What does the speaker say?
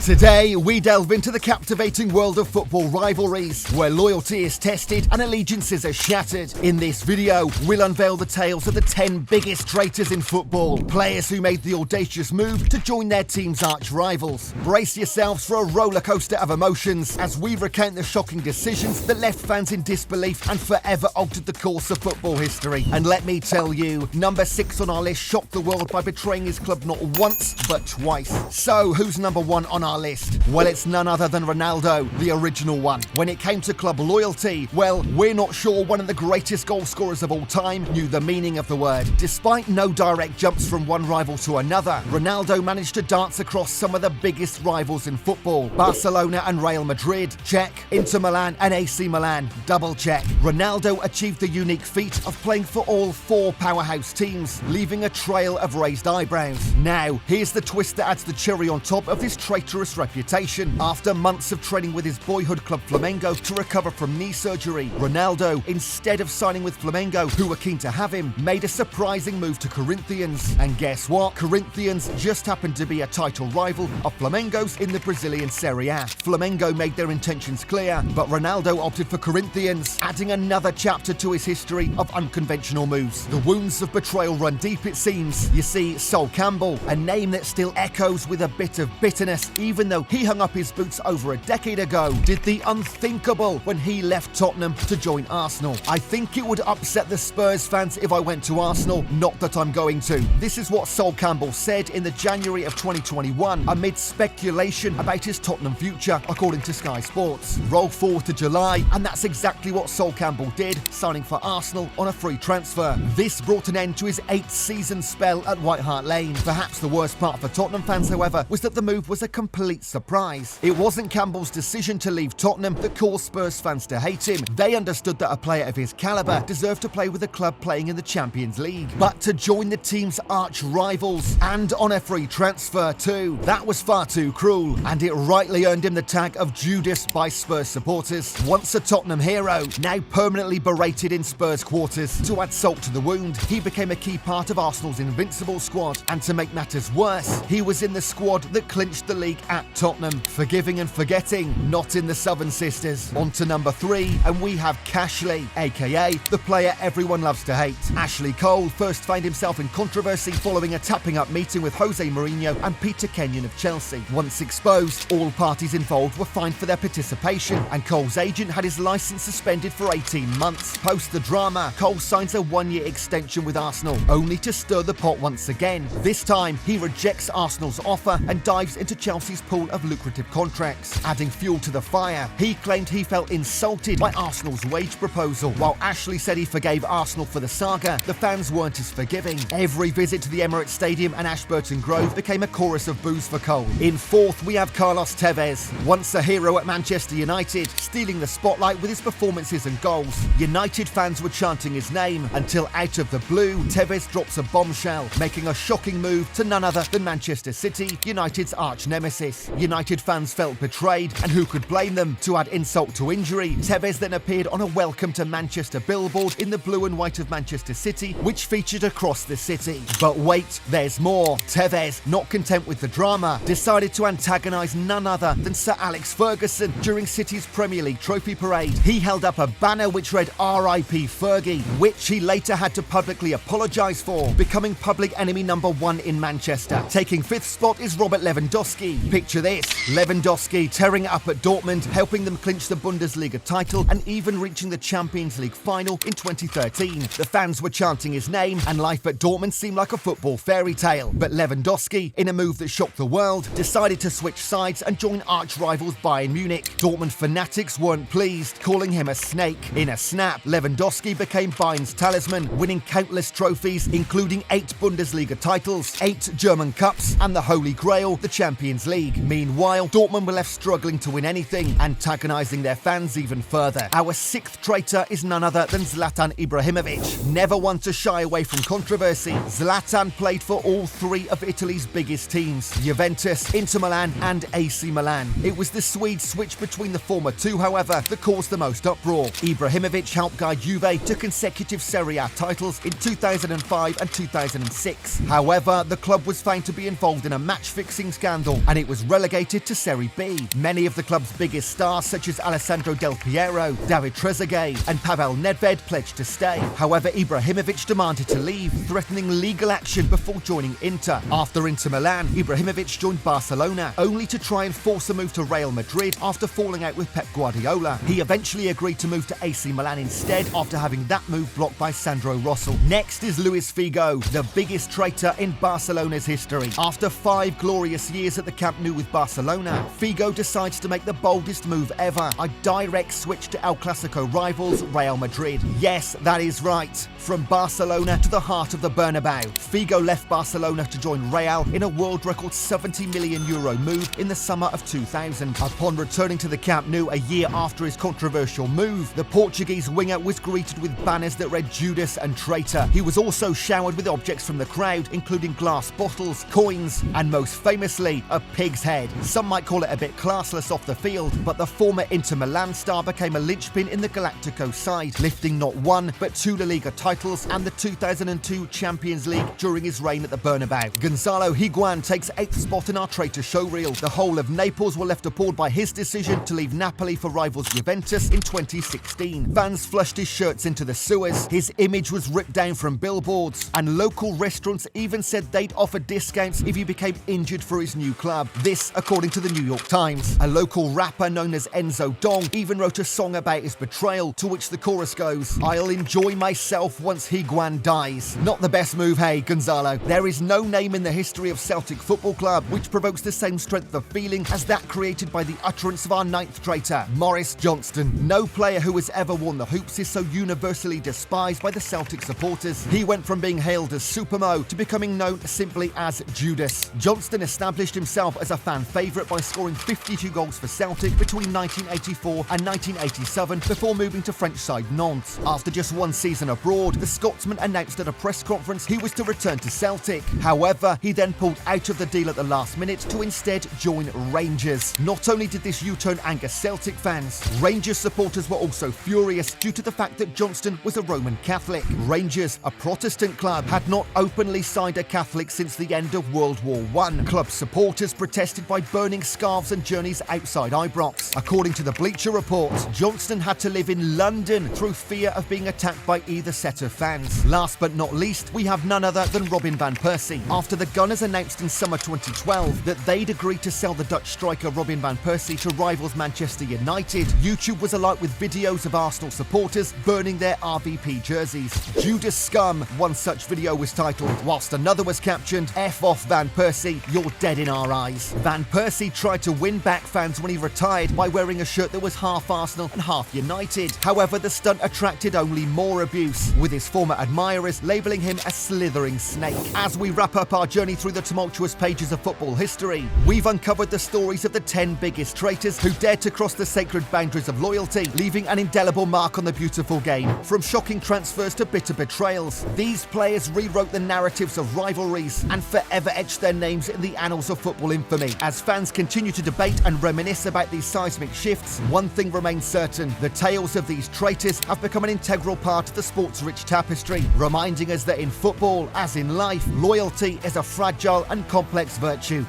Today, we delve into the captivating world of football rivalries, where loyalty is tested and allegiances are shattered. In this video, we'll unveil the tales of the 10 biggest traitors in football, players who made the audacious move to join their team's arch rivals. Brace yourselves for a rollercoaster of emotions as we recount the shocking decisions that left fans in disbelief and forever altered the course of football history. And let me tell you, number 6 on our list shocked the world by betraying his club not once, but twice. So, who's number 1 on our list? Well, it's none other than Ronaldo, the original one. When it came to club loyalty, well, we're not sure one of the greatest goal scorers of all time knew the meaning of the word. Despite no direct jumps from one rival to another, Ronaldo managed to dance across some of the biggest rivals in football. Barcelona and Real Madrid, check. Inter Milan and AC Milan, double check. Ronaldo achieved the unique feat of playing for all 4 powerhouse teams, leaving a trail of raised eyebrows. Now, here's the twist that adds the cherry on top of this traitorous reputation. After months of training with his boyhood club Flamengo to recover from knee surgery, Ronaldo, instead of signing with Flamengo, who were keen to have him, made a surprising move to Corinthians. And guess what? Corinthians just happened to be a title rival of Flamengo's in the Brazilian Serie A. Flamengo made their intentions clear, but Ronaldo opted for Corinthians, adding another chapter to his history of unconventional moves. The wounds of betrayal run deep, it seems. You see, Sol Campbell, a name that still echoes with a bit of bitterness, even though he hung up his boots over a decade ago, did the unthinkable when he left Tottenham to join Arsenal. I think it would upset the Spurs fans if I went to Arsenal, not that I'm going to. This is what Sol Campbell said in the January of 2021 amid speculation about his Tottenham future, according to Sky Sports. Roll forward to July, and that's exactly what Sol Campbell did, signing for Arsenal on a free transfer. This brought an end to his 8-season spell at White Hart Lane. Perhaps the worst part for Tottenham fans, however, was that the move was a complete surprise. It wasn't Campbell's decision to leave Tottenham that caused Spurs fans to hate him. They understood that a player of his calibre deserved to play with a club playing in the Champions League. But to join the team's arch rivals, and on a free transfer too, that was far too cruel, and it rightly earned him the tag of Judas by Spurs supporters. Once a Tottenham hero, now permanently berated in Spurs quarters. To add salt to the wound, he became a key part of Arsenal's invincible squad, and to make matters worse, he was in the squad that clinched the league at Tottenham. Forgiving and forgetting, not in the Southern Sisters. On to number 3, and we have Cashley, aka the player everyone loves to hate. Ashley Cole first found himself in controversy following a tapping-up meeting with Jose Mourinho and Peter Kenyon of Chelsea. Once exposed, all parties involved were fined for their participation, and Cole's agent had his licence suspended for 18 months. Post the drama, Cole signs a 1-year extension with Arsenal, only to stir the pot once again. This time, he rejects Arsenal's offer and dives into Chelsea's pool of lucrative contracts. Adding fuel to the fire, he claimed he felt insulted by Arsenal's wage proposal. While Ashley said he forgave Arsenal for the saga, the fans weren't as forgiving. Every visit to the Emirates Stadium and Ashburton Grove became a chorus of boos for Cole. In 4th, we have Carlos Tevez, once a hero at Manchester United, stealing the spotlight with his performances and goals. United fans were chanting his name until, out of the blue, Tevez drops a bombshell, making a shocking move to none other than Manchester City, United's arch nemesis. United fans felt betrayed, and who could blame them? To add insult to injury, Tevez then appeared on a Welcome to Manchester billboard in the blue and white of Manchester City, which featured across the city. But wait, there's more. Tevez, not content with the drama, decided to antagonise none other than Sir Alex Ferguson during City's Premier League trophy parade. He held up a banner which read R.I.P. Fergie, which he later had to publicly apologise for, becoming public enemy number 1 in Manchester. Taking 5th spot is Robert Lewandowski. Picture this, Lewandowski tearing it up at Dortmund, helping them clinch the Bundesliga title and even reaching the Champions League final in 2013. The fans were chanting his name, and life at Dortmund seemed like a football fairy tale. But Lewandowski, in a move that shocked the world, decided to switch sides and join arch rivals Bayern Munich. Dortmund fanatics weren't pleased, calling him a snake. In a snap, Lewandowski became Bayern's talisman, winning countless trophies, including 8 Bundesliga titles, 8 German Cups, and the Holy Grail, the Champions League. Meanwhile, Dortmund were left struggling to win anything, antagonising their fans even further. Our 6th traitor is none other than Zlatan Ibrahimovic. Never one to shy away from controversy, Zlatan played for all 3 of Italy's biggest teams, Juventus, Inter Milan and AC Milan. It was the Swede's switch between the former 2, however, that caused the most uproar. Ibrahimovic helped guide Juve to consecutive Serie A titles in 2005 and 2006. However, the club was found to be involved in a match-fixing scandal, and it was was relegated to Serie B. Many of the club's biggest stars, such as Alessandro Del Piero, David Trezeguet and Pavel Nedved, pledged to stay. However, Ibrahimovic demanded to leave, threatening legal action before joining Inter. After Inter Milan, Ibrahimovic joined Barcelona, only to try and force a move to Real Madrid after falling out with Pep Guardiola. He eventually agreed to move to AC Milan instead, after having that move blocked by Sandro Rosell. Next is Luis Figo, the biggest traitor in Barcelona's history. After 5 glorious years at the Camp Nou with Barcelona, Figo decides to make the boldest move ever, a direct switch to El Clasico rivals Real Madrid. Yes, that is right. From Barcelona to the heart of the Bernabeu, Figo left Barcelona to join Real in a world record €70 million move in the summer of 2000. Upon returning to the Camp Nou a year after his controversial move, the Portuguese winger was greeted with banners that read Judas and Traitor. He was also showered with objects from the crowd, including glass bottles, coins, and most famously, a pig's head. Some might call it a bit classless off the field, but the former Inter Milan star became a linchpin in the Galactico side, lifting not 1 but 2 La Liga titles and the 2002 Champions League during his reign at the Bernabeu. Gonzalo Higuain takes 8th spot in our traitor showreel. The whole of Naples were left appalled by his decision to leave Napoli for rivals Juventus in 2016. Fans flushed his shirts into the sewers, his image was ripped down from billboards, and local restaurants even said they'd offer discounts if he became injured for his new club. This, according to the New York Times. A local rapper known as Enzo Dong even wrote a song about his betrayal, to which the chorus goes, "I'll enjoy myself once Higuain dies." Not the best move, hey, Gonzalo? There is no name in the history of Celtic Football Club which provokes the same strength of feeling as that created by the utterance of our 9th traitor, Maurice Johnston. No player who has ever worn the hoops is so universally despised by the Celtic supporters. He went from being hailed as Supermo to becoming known simply as Judas. Johnston established himself as a fan favourite by scoring 52 goals for Celtic between 1984 and 1987 before moving to French side Nantes. After just 1 season abroad, the Scotsman announced at a press conference he was to return to Celtic. However, he then pulled out of the deal at the last minute to instead join Rangers. Not only did this U-turn anger Celtic fans, Rangers supporters were also furious due to the fact that Johnston was a Roman Catholic. Rangers, a Protestant club, had not openly signed a Catholic since the end of World War I. Club supporters protested by burning scarves and journeys outside Ibrox. According to the Bleacher Report, Johnston had to live in London through fear of being attacked by either set of fans. Last but not least, we have none other than Robin van Persie. After the Gunners announced in summer 2012 that they'd agreed to sell the Dutch striker Robin van Persie to rivals Manchester United, YouTube was alight with videos of Arsenal supporters burning their RVP jerseys. Judas Scum, one such video was titled, whilst another was captioned, "F off Van Persie, you're dead in our eyes." Van Persie tried to win back fans when he retired by wearing a shirt that was half Arsenal and half United. However, the stunt attracted only more abuse, with his former admirers labelling him a slithering snake. As we wrap up our journey through the tumultuous pages of football history, we've uncovered the stories of the 10 biggest traitors who dared to cross the sacred boundaries of loyalty, leaving an indelible mark on the beautiful game. From shocking transfers to bitter betrayals, these players rewrote the narratives of rivalries and forever etched their names in the annals of football infamy. As fans continue to debate and reminisce about these seismic shifts, one thing remains certain: the tales of these traitors have become an integral part of the sport's rich tapestry, reminding us that in football, as in life, loyalty is a fragile and complex virtue.